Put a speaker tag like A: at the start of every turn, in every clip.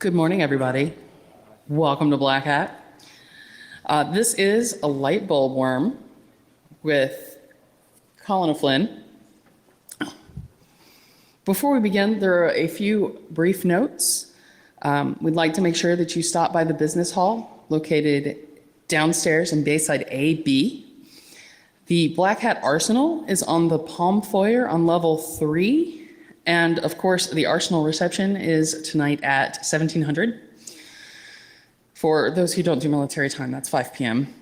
A: Good morning, everybody. Welcome to Black Hat. This is a Lightbulb Worm with Colin O'Flynn. Before we begin, there are a few brief notes. We'd like to make sure that you stop by the business hall located downstairs in Bayside A-B. The Black Hat Arsenal is on the Palm Foyer on level 3. And of course, the Arsenal reception is tonight at 1700. For those who don't do military time, that's 5 p.m.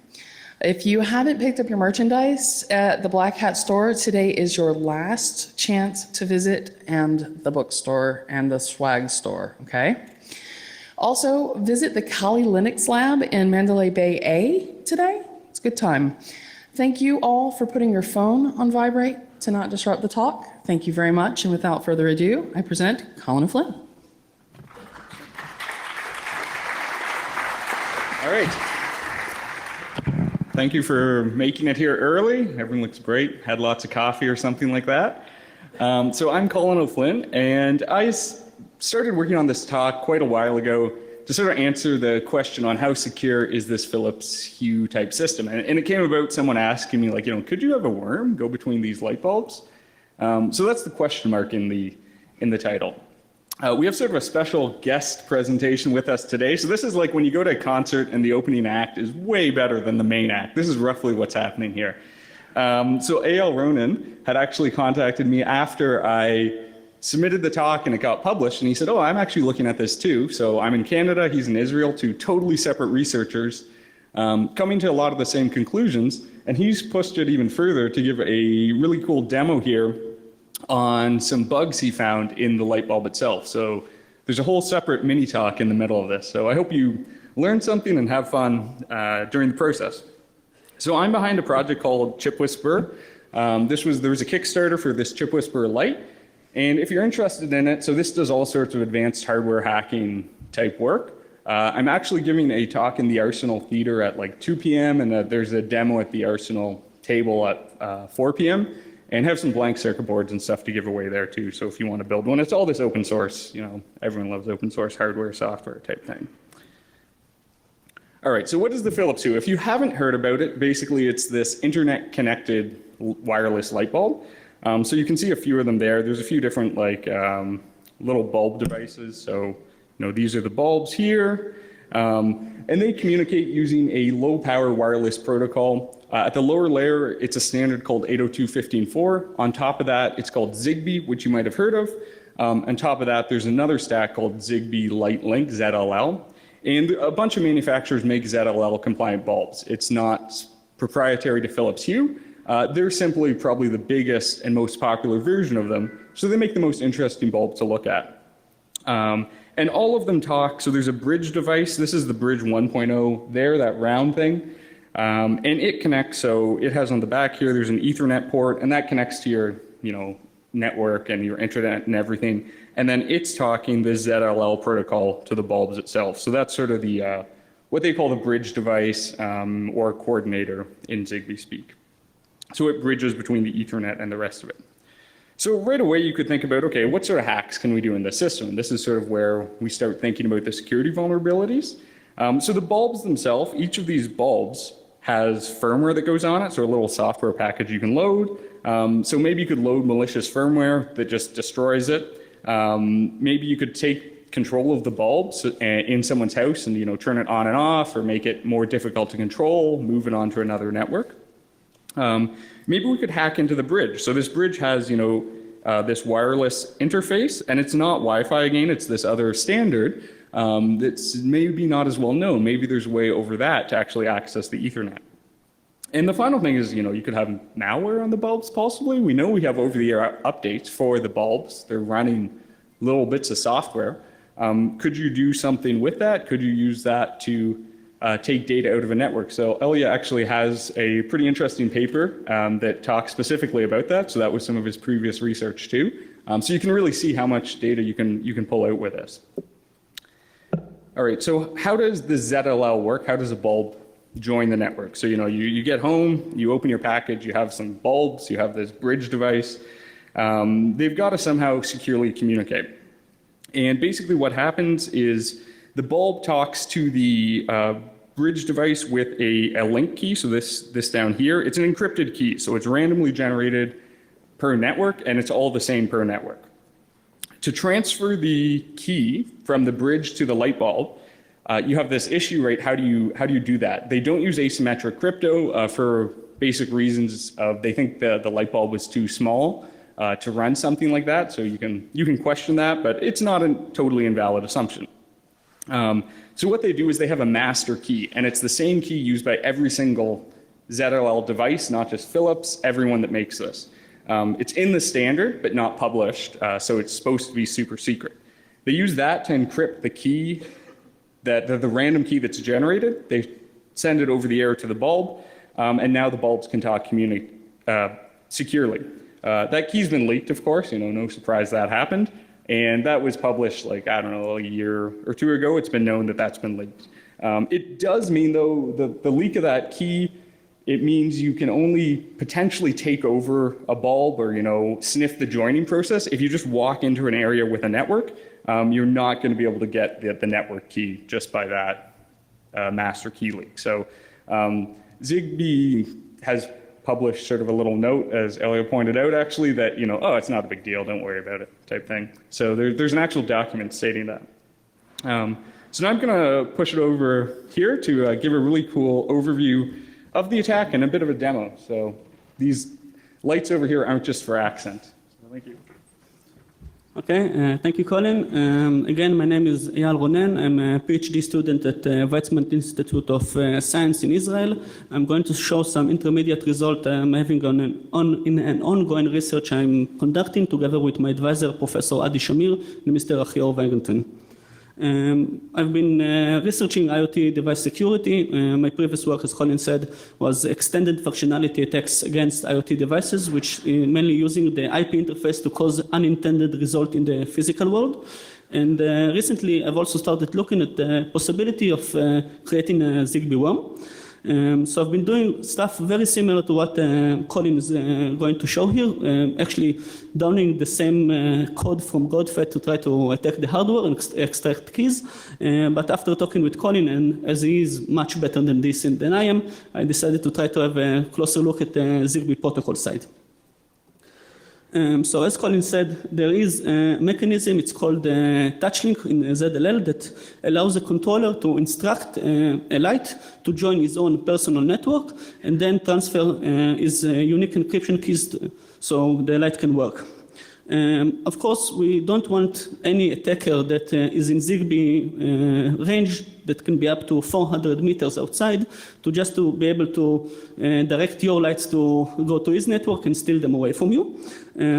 A: If you haven't picked up your merchandise at the Black Hat store, today is your last chance to visit, and the bookstore and the swag store, okay? Also, visit the Kali Linux Lab in Mandalay Bay A today. It's a good time. Thank you all for putting your phone on vibrate to not disrupt the talk. Thank you very much, and without further ado, I present Colin O'Flynn.
B: All right. Thank you for making it here early. Everyone looks great. Had lots of coffee or something like that. So I'm Colin O'Flynn, and I started working on this talk quite a while ago to sort of answer the question on how secure is this Philips Hue type system. And it came about someone asking me, like, could you have a worm go between these light bulbs? So that's the question mark in the title. We have sort of a special guest presentation with us today. So this is like when you go to a concert and the opening act is way better than the main act. This is roughly what's happening here. So A.L. Ronan had actually contacted me after I submitted the talk and it got published, and he said, I'm actually looking at this too. So I'm in Canada, he's in Israel, two totally separate researchers coming to a lot of the same conclusions, and he's pushed it even further to give a really cool demo here on some bugs he found in the light bulb itself. So there's a whole separate mini talk in the middle of this. So I hope you learn something and have fun during the process. So I'm behind a project called Chip Whisperer. There was a Kickstarter for this Chip Whisperer Lite. And if you're interested in it, so this does all sorts of advanced hardware hacking type work. I'm actually giving a talk in the Arsenal Theater at like 2 p.m. and there's a demo at the Arsenal table at 4 p.m. and have some blank circuit boards and stuff to give away there too. So if you want to build one, it's all this open source, everyone loves open source hardware, software type thing. All right, so what is the Philips Hue? If you haven't heard about it, basically it's this internet connected wireless light bulb. So you can see a few of them there. There's a few different little bulb devices. So these are the bulbs here. And they communicate using a low power wireless protocol. At the lower layer, it's a standard called 802.15.4. On top of that, it's called Zigbee, which you might have heard of. On top of that, there's another stack called Zigbee Light Link, ZLL. And a bunch of manufacturers make ZLL compliant bulbs. It's not proprietary to Philips Hue. They're simply probably the biggest and most popular version of them, so they make the most interesting bulb to look at. And all of them talk, so there's a bridge device. This is the bridge 1.0 there, that round thing. And it connects, so it has on the back here, there's an Ethernet port, and that connects to your network and your internet and everything. And then it's talking the ZLL protocol to the bulbs itself. So that's sort of the what they call the bridge device or coordinator in Zigbee speak. So it bridges between the Ethernet and the rest of it. So right away you could think about, okay, what sort of hacks can we do in this system? And this is sort of where we start thinking about the security vulnerabilities. So the bulbs themselves, each of these bulbs has firmware that goes on it, so a little software package you can load. So maybe you could load malicious firmware that just destroys it. Maybe you could take control of the bulbs in someone's house and turn it on and off, or make it more difficult to control, move it onto another network. Maybe we could hack into the bridge. So this bridge has, this wireless interface, and it's not Wi-Fi again, it's this other standard that's maybe not as well known. Maybe there's a way over that to actually access the Ethernet. And the final thing is, you could have malware on the bulbs possibly. We know we have over-the-air updates for the bulbs. They're running little bits of software. Could you do something with that? Could you use that to take data out of a network? So Elia actually has a pretty interesting paper that talks specifically about that. So that was some of his previous research too. So you can really see how much data you can pull out with this. All right, so how does the ZLL work? How does a bulb join the network? So you get home, you open your package, you have some bulbs, you have this bridge device. They've got to somehow securely communicate. And basically what happens is The bulb talks to the bridge device with a link key. So this down here, it's an encrypted key. So it's randomly generated per network, and it's all the same per network. To transfer the key from the bridge to the light bulb, you have this issue, right? How do you do that? They don't use asymmetric crypto for basic reasons of they think the light bulb was too small to run something like that. So you can question that, but it's not a totally invalid assumption. So what they do is they have a master key, and it's the same key used by every single ZLL device, not just Philips, everyone that makes this. It's in the standard, but not published, so it's supposed to be super secret. They use that to encrypt the key, the random key that's generated. They send it over the air to the bulb, and now the bulbs can communicate securely. That key's been leaked, of course, no surprise that happened. And that was published like, I don't know, a year or two ago. It's been known that that's been leaked. It does mean, though, the leak of that key, it means you can only potentially take over a bulb or, sniff the joining process. If you just walk into an area with a network, you're not going to be able to get the network key just by that master key leak. So Zigbee has published sort of a little note, as Elliot pointed out, actually, that, oh, it's not a big deal, don't worry about it, type thing. So there's an actual document stating that. So now I'm going to push it over here to give a really cool overview of the attack and a bit of a demo. So these lights over here aren't just for accent. So thank you.
C: Okay, thank you, Colin. Again, my name is Eyal Ronen. I'm a PhD student at Weizmann Institute of Science in Israel. I'm going to show some intermediate result I'm having in an ongoing research I'm conducting together with my advisor, Professor Adi Shamir and Mr. Achior Weigenton. I've been researching IoT device security. My previous work, as Colin said, was extended functionality attacks against IoT devices, which mainly using the IP interface to cause unintended result in the physical world. And recently, I've also started looking at the possibility of creating a Zigbee worm. So I've been doing stuff very similar to what Colin is going to show here, actually downloading the same code from Godfrey to try to attack the hardware and extract keys. But after talking with Colin, and as he is much better than this than I am, I decided to try to have a closer look at the Zigbee protocol side. So as Colin said, there is a mechanism, it's called touchlink in ZLL, that allows a controller to instruct a light to join his own personal network and then transfer his unique encryption keys so the light can work. Of course, we don't want any attacker that is in Zigbee range that can be up to 400 meters outside to just to be able to direct your lights to go to his network and steal them away from you.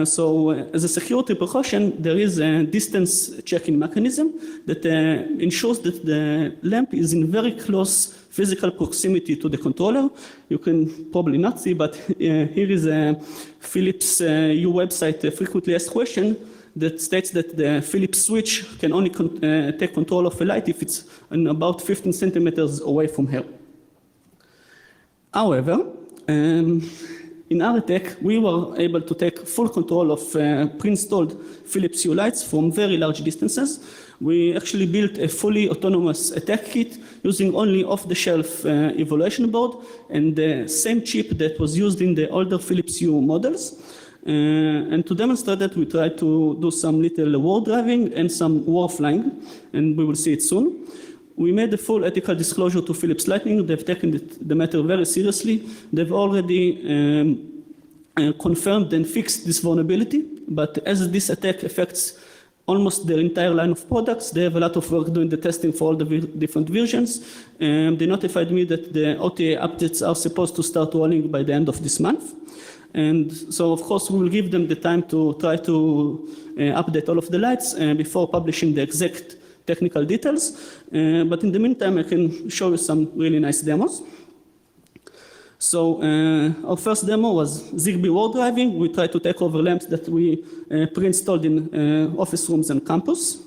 C: So as a security precaution, there is a distance checking mechanism that ensures that the lamp is in very close physical proximity to the controller. You can probably not see, but here is a Philips U website frequently asked question that states that the Philips switch can only take control of a light if it's about 15 centimeters away from here. However, in our attack, we were able to take full control of pre-installed Philips Hue lights from very large distances. We actually built a fully autonomous attack kit using only off-the-shelf evaluation board and the same chip that was used in the older Philips Hue models. And to demonstrate that, we tried to do some little war driving and some war flying, and we will see it soon. We made a full ethical disclosure to Philips Lighting. They've taken the matter very seriously. They've already confirmed and fixed this vulnerability, but as this attack affects almost their entire line of products, they have a lot of work doing the testing for all the different versions. They notified me that the OTA updates are supposed to start rolling by the end of this month. And so, of course, we will give them the time to try to update all of the lights before publishing the exact technical details. But in the meantime, I can show you some really nice demos. So our first demo was Zigbee war driving. We tried to take over lamps that we pre-installed in office rooms and campus.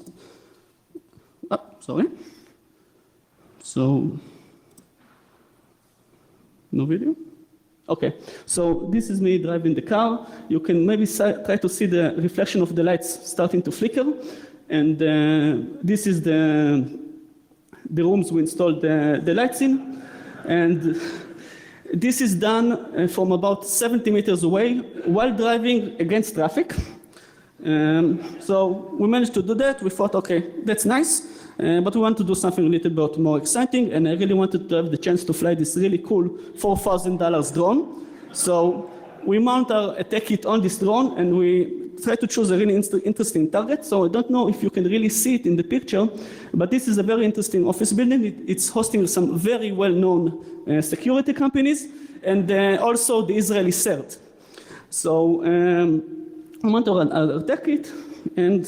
C: Oh, sorry. So, no video? Okay, so this is me driving the car. You can maybe try to see the reflection of the lights starting to flicker. And this is the the rooms we installed the lights in. And this is done from about 70 meters away while driving against traffic. So we managed to do that. We thought, okay, that's nice, but we want to do something a little bit more exciting, and I really wanted to have the chance to fly this really cool $4,000 drone. So we mount our attack kit on this drone, and we try to choose a really interesting target. So I don't know if you can really see it in the picture, but this is a very interesting office building. It's hosting some very well-known security companies, and also the Israeli CERT. So we mount our attack kit, and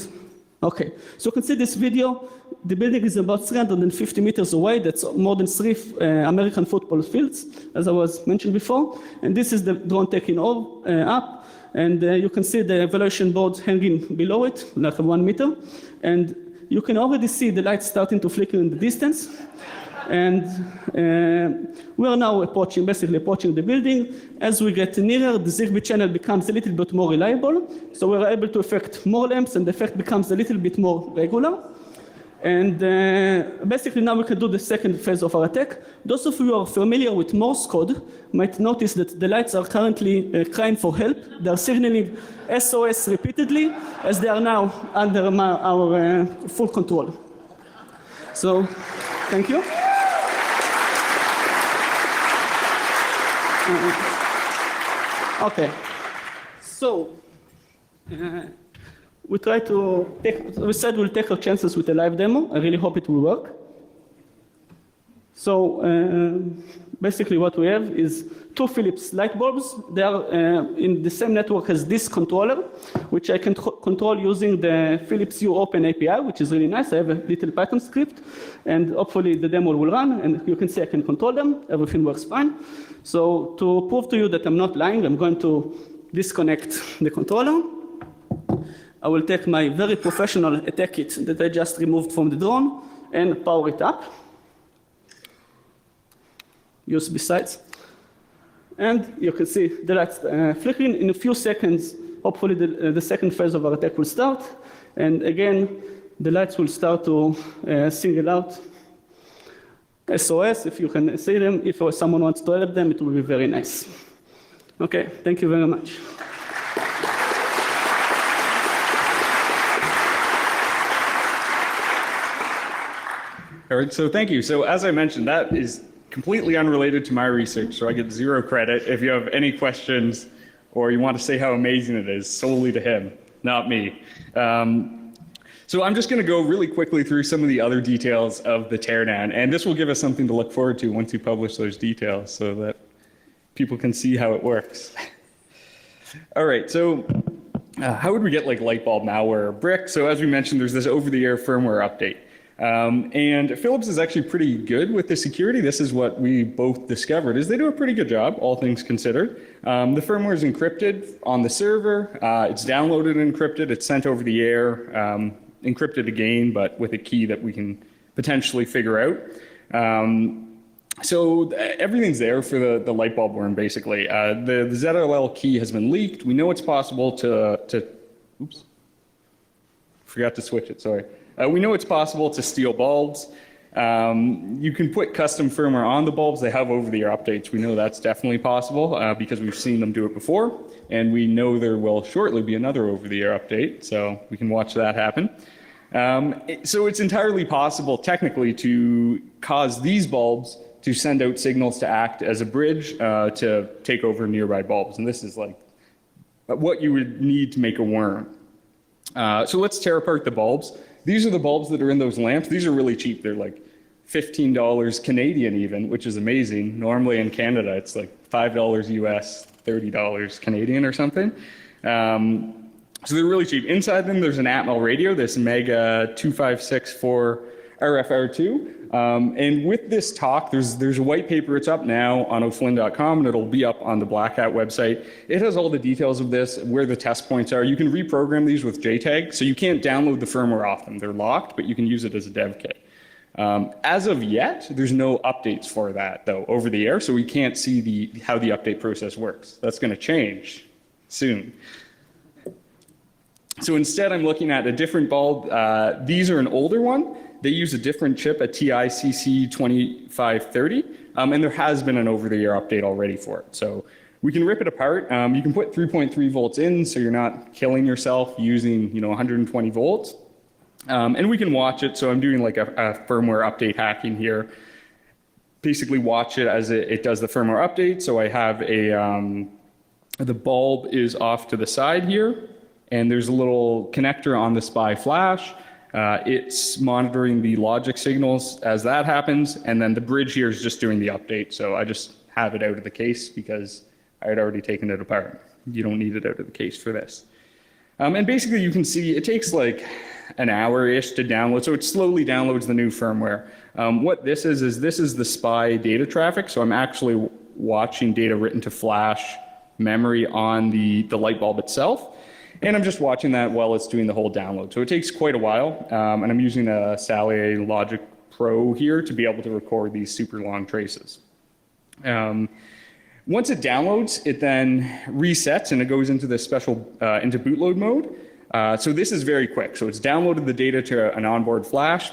C: okay. So you can see this video. The building is about 350 meters away. That's more than 3 American football fields, as I was mentioned before. And this is the drone taking up. And you can see the evaluation board hanging below it, like 1 meter. And you can already see the lights starting to flicker in the distance. And we are now basically approaching the building. As we get nearer, the Zigbee channel becomes a little bit more reliable. So we're able to affect more lamps, and the effect becomes a little bit more regular. And basically now we can do the second phase of our attack. Those of you who are familiar with Morse code might notice that the lights are currently crying for help. They are signaling SOS repeatedly, as they are now under our full control. So, thank you. Okay, so we said we'll take our chances with a live demo. I really hope it will work. So basically what we have is 2 Philips light bulbs. They are in the same network as this controller, which I can control using the Philips Hue Open API, which is really nice. I have a little Python script, and hopefully the demo will run, and you can see I can control them. Everything works fine. So to prove to you that I'm not lying, I'm going to disconnect the controller. I will take my very professional attack kit that I just removed from the drone and power it up. USB sides. And you can see the lights flickering. In a few seconds, hopefully the second phase of our attack will start. And again, the lights will start to single out SOS. If you can see them, if someone wants to help them, it will be very nice. Okay, thank you very much.
B: All right, so thank you. So as I mentioned, that is completely unrelated to my research, so I get 0 credit. If you have any questions or you want to say how amazing it is, solely to him, not me. So I'm just going to go really quickly through some of the other details of the teardown, and this will give us something to look forward to once you publish those details so that people can see how it works. All right, so how would we get like Lightbulb malware or brick? So as we mentioned, there's this over-the-air firmware update. And Philips is actually pretty good with the security. This is what we both discovered, is they do a pretty good job, all things considered. The firmware is encrypted on the server. It's downloaded and encrypted. It's sent over the air, encrypted again, but with a key that we can potentially figure out. So everything's there for the Lightbulb Worm, basically. The ZLL key has been leaked. We know it's possible to oops, forgot to switch it, sorry. We know it's possible to steal bulbs. You can put custom firmware on the bulbs. They have over-the-air updates. We know that's definitely possible because we've seen them do it before, and we know there will shortly be another over-the-air update, so we can watch that happen. So it's entirely possible, technically, to cause these bulbs to send out signals to act as a bridge to take over nearby bulbs, and this is like what you would need to make a worm. So let's tear apart the bulbs. These are the bulbs that are in those lamps. These are really cheap. They're like $15 Canadian even, which is amazing. Normally in Canada, it's like $5 US, $30 Canadian or something. So they're really cheap. Inside them, there's an Atmel radio, this Mega 2564 RFR2. And with this talk, there's a white paper. It's up now on oflynn.com, and it'll be up on the Black Hat website. It has all the details of this, where the test points are. You can reprogram these with JTAG, so you can't download the firmware off them. They're locked, but you can use it as a dev kit. As of yet, there's no updates for that, though, over the air, so we can't see how the update process works. That's going to change soon. So instead, I'm looking at a different bulb. These are an older one. They use a different chip, a TICC2530, and there has been an over-the-air update already for it. So we can rip it apart. You can put 3.3 volts in, so you're not killing yourself using 120 volts. And we can watch it. So I'm doing like a firmware update hacking here. Basically watch it as it does the firmware update. So I have the bulb is off to the side here, and there's a little connector on the SPI flash. It's monitoring the logic signals as that happens, and then the bridge here is just doing the update. So I just have it out of the case because I had already taken it apart. You don't need it out of the case for this. And basically you can see it takes like an hour-ish to download, so it slowly downloads the new firmware. What this is this is the SPI data traffic, so I'm actually watching data written to flash memory on the light bulb itself, and I'm just watching that while it's doing the whole download. So it takes quite a while, and I'm using a Salier Logic Pro here to be able to record these super long traces. Once it downloads, it then resets and it goes into this special, into bootload mode. So this is very quick. So it's downloaded the data to an onboard flash.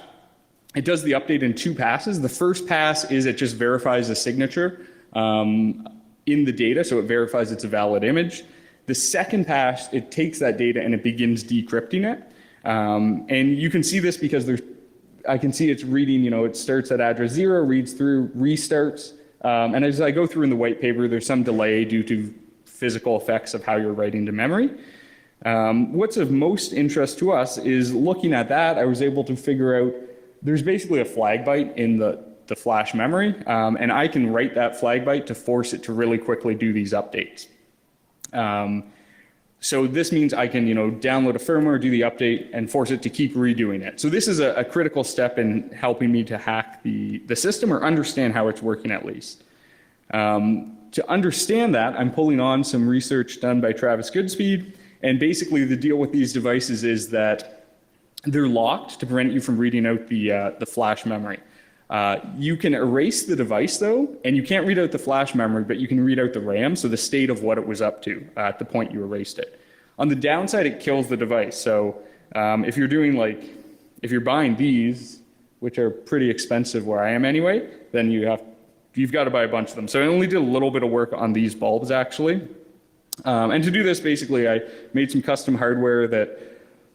B: It does the update in 2 passes. The first pass is it just verifies the signature in the data, so it verifies it's a valid image. The second pass, it takes that data and it begins decrypting it. And you can see this because I can see it's reading, it starts at address 0, reads through, restarts. And as I go through in the white paper, there's some delay due to physical effects of how you're writing to memory. What's of most interest to us is looking at that, I was able to figure out there's basically a flag byte in the flash memory, and I can write that flag byte to force it to really quickly do these updates. So this means I can, download a firmware, do the update, and force it to keep redoing it. So this is a critical step in helping me to hack the system or understand how it's working at least. To understand that, I'm pulling on some research done by Travis Goodspeed, and basically the deal with these devices is that they're locked to prevent you from reading out the flash memory. You can erase the device though, and you can't read out the flash memory, but you can read out the RAM, so the state of what it was up to at the point you erased it. On the downside, it kills the device. So if you're buying these, which are pretty expensive where I am anyway, then you've got to buy a bunch of them. So I only did a little bit of work on these bulbs actually. And to do this, basically, I made some custom hardware that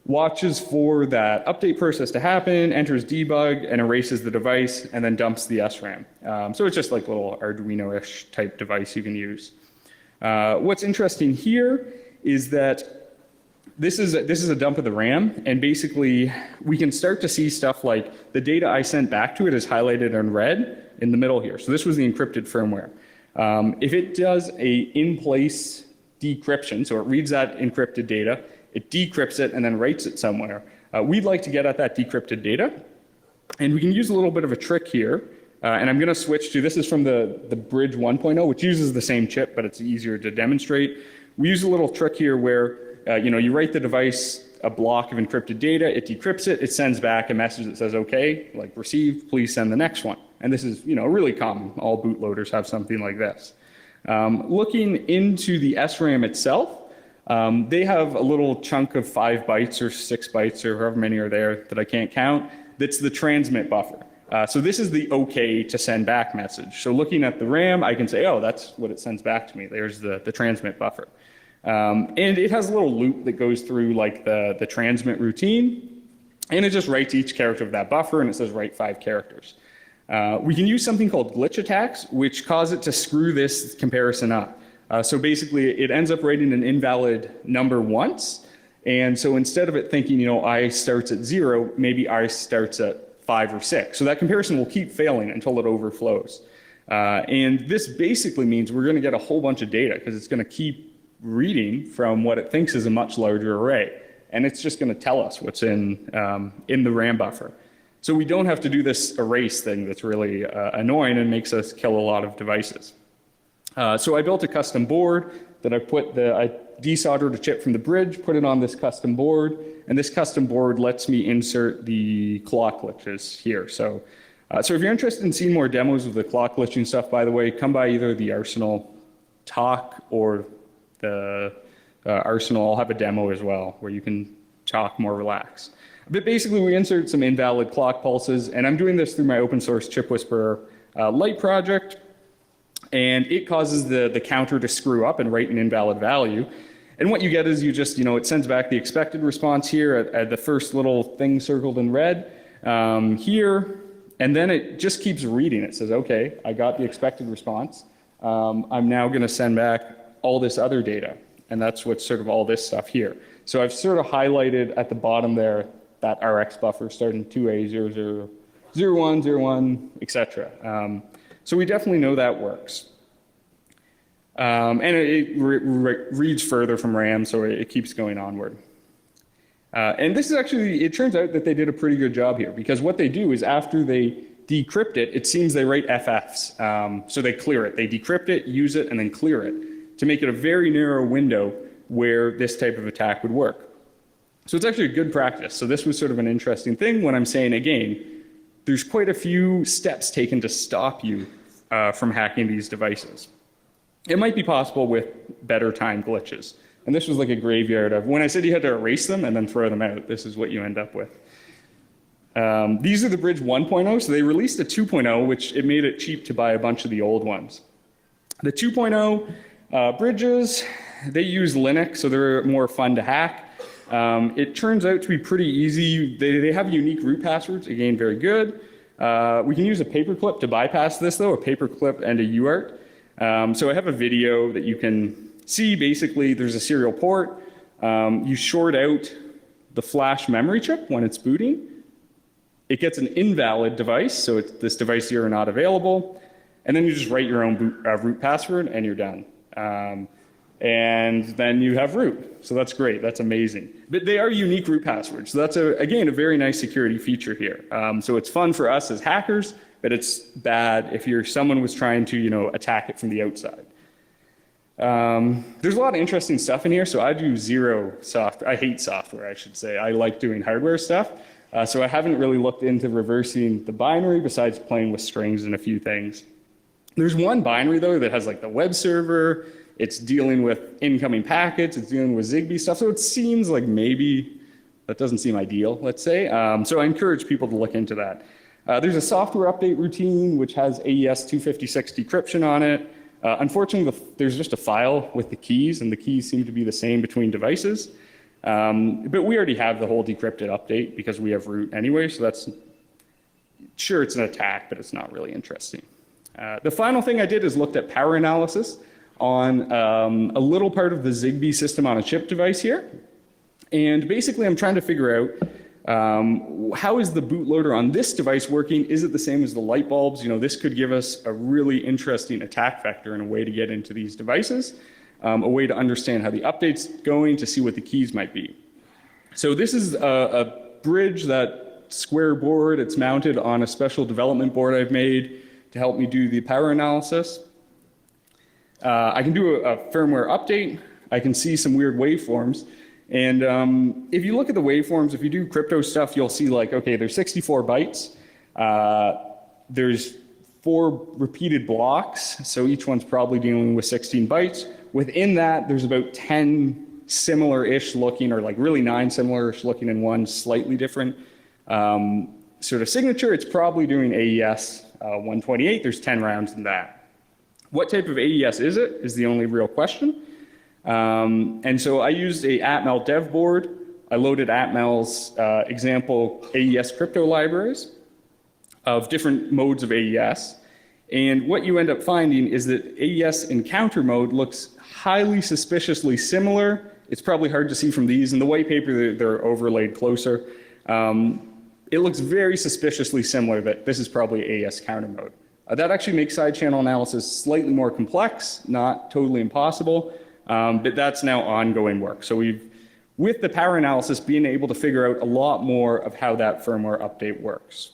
B: watches for that update process to happen, enters debug, and erases the device, and then dumps the SRAM. So it's just like a little Arduino-ish type device you can use. What's interesting here is that this is a dump of the RAM, and basically we can start to see stuff like the data I sent back to it is highlighted in red in the middle here. So this was the encrypted firmware. If it does a in-place decryption, so it reads that encrypted data, it decrypts it and then writes it somewhere. We'd like to get at that decrypted data, and we can use a little bit of a trick here. And I'm going to switch to, this is from the Bridge 1.0, which uses the same chip, but it's easier to demonstrate. We use a little trick here where you write the device a block of encrypted data, it decrypts it, it sends back a message that says, okay, like received, please send the next one. And this is really common. All bootloaders have something like this. Looking into the SRAM itself, they have a little chunk of 5 bytes or 6 bytes or however many are there that I can't count. That's the transmit buffer. So this is the okay to send back message. So looking at the RAM, I can say, oh, that's what it sends back to me. There's the transmit buffer. And it has a little loop that goes through like the transmit routine, and it just writes each character of that buffer, and it says write 5 characters. We can use something called glitch attacks, which cause it to screw this comparison up. So basically, it ends up writing an invalid number once. And so instead of it thinking, I starts at 0, maybe I starts at 5 or 6. So that comparison will keep failing until it overflows. And this basically means we're going to get a whole bunch of data because it's going to keep reading from what it thinks is a much larger array. And it's just going to tell us what's in the RAM buffer. So we don't have to do this erase thing that's really annoying and makes us kill a lot of devices. So I built a custom board that I desoldered a chip from the bridge, put it on this custom board, and this custom board lets me insert the clock glitches here. So if you're interested in seeing more demos of the clock glitching stuff, by the way, come by either the Arsenal talk or the Arsenal. I'll have a demo as well where you can talk more relaxed. But basically, we insert some invalid clock pulses, and I'm doing this through my open source Chip Whisperer Light project, and it causes the counter to screw up and write an invalid value. And what you get is you just, it sends back the expected response here at the first little thing circled in red here, and then it just keeps reading. It says, okay, I got the expected response. I'm now going to send back all this other data, and that's what's sort of all this stuff here. So I've sort of highlighted at the bottom there that RX buffer starting 2A, 00, 01, 01, etc. So we definitely know that works. And it reads further from RAM, so it keeps going onward. And this is actually, it turns out that they did a pretty good job here, because what they do is after they decrypt it, it seems they write FFs. So they clear it. They decrypt it, use it, and then clear it to make it a very narrow window where this type of attack would work. So it's actually a good practice. So this was sort of an interesting thing when I'm saying, again, there's quite a few steps taken to stop you from hacking these devices. It might be possible with better time glitches. And this was like a graveyard of, when I said you had to erase them and then throw them out, this is what you end up with. These are the Bridge 1.0, so they released a 2.0, which it made it cheap to buy a bunch of the old ones. The 2.0 bridges, they use Linux, so they're more fun to hack. It turns out to be pretty easy. They have unique root passwords, again, very good. We can use a paperclip to bypass this, though, a paperclip and a UART. So I have a video that you can see. Basically, there's a serial port. You short out the flash memory chip when it's booting. It gets an invalid device, so it's this device here not available. And then you just write your own root password, and you're done. And then you have root. So that's great. That's amazing. But they are unique root passwords. So that's, again, a very nice security feature here. So it's fun for us as hackers, but it's bad if someone was trying to, attack it from the outside. There's a lot of interesting stuff in here. So I do zero software. I hate software, I should say. I like doing hardware stuff. So I haven't really looked into reversing the binary besides playing with strings and a few things. There's one binary, though, that has like the web server. It's dealing with incoming packets. It's dealing with Zigbee stuff. So it seems like maybe that doesn't seem ideal, let's say. So I encourage people to look into that. There's a software update routine, which has AES 256 decryption on it. Unfortunately, there's just a file with the keys, and the keys seem to be the same between devices. But we already have the whole decrypted update because we have root anyway. So that's, sure, it's an attack, but it's not really interesting. The final thing I did is looked at power analysis on a little part of the Zigbee system on a chip device here. And basically, I'm trying to figure out how is the bootloader on this device working? Is it the same as the light bulbs? This could give us a really interesting attack vector and a way to get into these devices, a way to understand how the update's going, to see what the keys might be. So this is a bridge, that square board. It's mounted on a special development board I've made to help me do the power analysis. I can do a firmware update. I can see some weird waveforms. And if you look at the waveforms, if you do crypto stuff, you'll see like, okay, there's 64 bytes. There's 4 repeated blocks. So each one's probably dealing with 16 bytes. Within that, there's about 10 similar-ish looking, or like really 9 similar-ish looking, and one slightly different sort of signature. It's probably doing AES 128. There's 10 rounds in that. What type of AES is it is the only real question. And so I used a Atmel dev board. I loaded Atmel's example AES crypto libraries of different modes of AES. And what you end up finding is that AES encounter mode looks highly suspiciously similar. It's probably hard to see from these. In the white paper, they're overlaid closer. It looks very suspiciously similar that this is probably AES counter mode. That actually makes side channel analysis slightly more complex, not totally impossible, but that's now ongoing work. So with the power analysis, being able to figure out a lot more of how that firmware update works.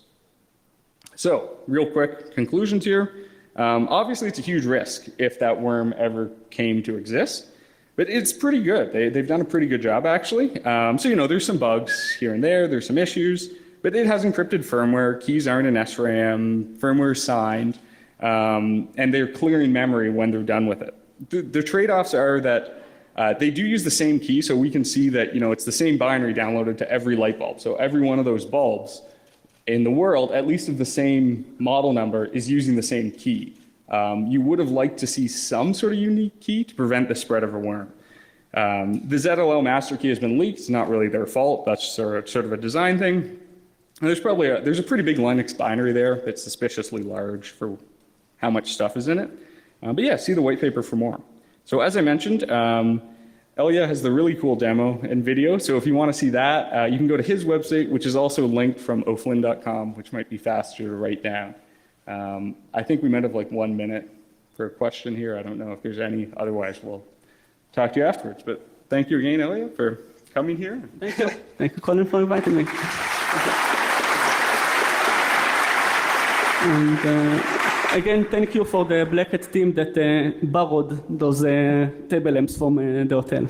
B: So real quick conclusions here. Obviously, it's a huge risk if that worm ever came to exist, but it's pretty good. They've done a pretty good job, actually. So, there's some bugs here and there. There's some issues. But it has encrypted firmware, keys aren't in SRAM, firmware is signed, and they're clearing memory when they're done with it. The trade-offs are that They do use the same key, so we can see that, it's the same binary downloaded to every light bulb. So every one of those bulbs in the world, at least of the same model number, is using the same key. You would have liked to see some sort of unique key to prevent the spread of a worm. The ZLL master key has been leaked. It's not really their fault. That's sort of a design thing. And there's a pretty big Linux binary there that's suspiciously large for how much stuff is in it. But yeah, see the white paper for more. So as I mentioned, Elia has the really cool demo and video. So if you want to see that, you can go to his website, which is also linked from oflin.com, which might be faster to write down. I think we might have like 1 minute for a question here. I don't know if there's any. Otherwise, we'll talk to you afterwards. But thank you again, Elia, for coming here.
C: Thank you. Thank you, Colin, for inviting me. And again, thank you for the Black Hat team that borrowed those table lamps from the hotel.